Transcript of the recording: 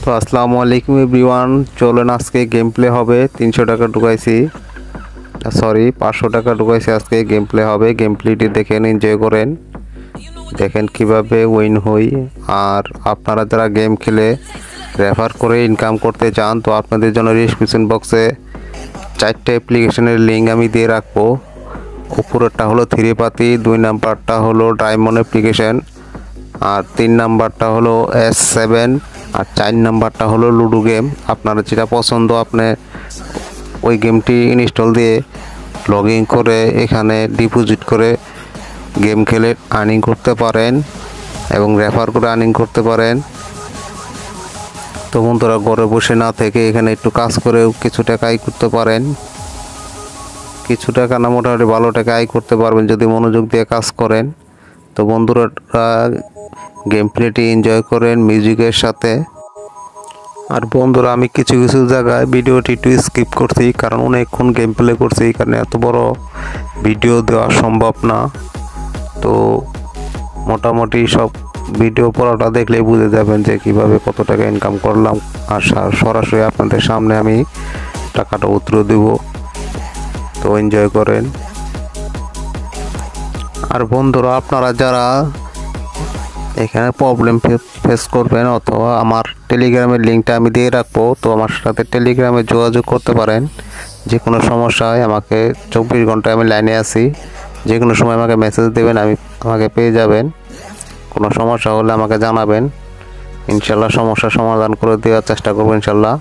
তো আসসালামু আলাইকুম এভরিওয়ান, চলেন আজকে গেম প্লে হবে। 300 টাকা ঢুকাইছি, সরি 500 টাকা ঢুকাইছি। আজকে গেম প্লে হবে, গেম প্লেটি দেখেন, এনজয় করেন, দেখেন কিভাবে উইন হই। আর আপনারা যারা গেম খেলে রেফার করে ইনকাম করতে চান, তো আপনাদের জন্য ডিসক্রিপশন বক্সে 4টে অ্যাপ্লিকেশনের লিঙ্ক আমি দিয়ে রাখবো। উপরেরটা হলো থ্রিপাতি, 2 নাম্বারটা হলো ডায়মন্ড অ্যাপ্লিকেশন, আর 3 নাম্বারটা হলো S7, আর 4 নাম্বারটা হলো লুডো গেম। আপনারা যেটা পছন্দ আপনি ওই গেমটি ইনস্টল দিয়ে লগ ইন করে এখানে ডিপোজিট করে গেম খেলে আর্নিং করতে পারেন এবং রেফার করে আর্নিং করতে পারেন। তো বন্ধুরা, ঘরে বসে না থেকে এখানে একটু কাজ করেও কিছু টাকা আয় করতে পারেন। কিছু টাকা না, মোটামুটি ভালো টাকা আয় করতে পারবেন যদি মনোযোগ দিয়ে কাজ করেন। তো বন্ধুরা, গেম প্লেটি এনজয় করেন মিউজিকের সাথে। আর বন্ধুরা, আমি কিছু কিছু জায়গায় ভিডিওটি একটু স্কিপ করছি, কারণ অনেকক্ষণ গেম প্লে করছি, এই কারণে এত বড় ভিডিও দেওয়া সম্ভব না। তো মোটামুটি সব ভিডিও পড়াটা দেখলেই বুঝে যাবেন যে কিভাবে কত টাকা ইনকাম করলাম। আর সরাসরি আপনাদের সামনে আমি টাকাটা উত্তর দেব। তো এনজয় করেন। আর বন্ধুরা, আপনারা যারা এখানে প্রবলেম ফেস করবেন, অথবা আমার টেলিগ্রামের লিঙ্কটা আমি দিয়ে রাখবো, তো আমার সাথে টেলিগ্রামে যোগাযোগ করতে পারেন। যে কোনো সমস্যায় আমাকে 24 ঘন্টায় আমি লাইনে আছি, যে কোনো সময় আমাকে মেসেজ দেবেন, আমাকে পেয়ে যাবেন। কোনো সমস্যা হলে আমাকে জানাবেন, ইনশাল্লাহ সমস্যার সমাধান করে দেওয়ার চেষ্টা করবো ইনশাল্লাহ।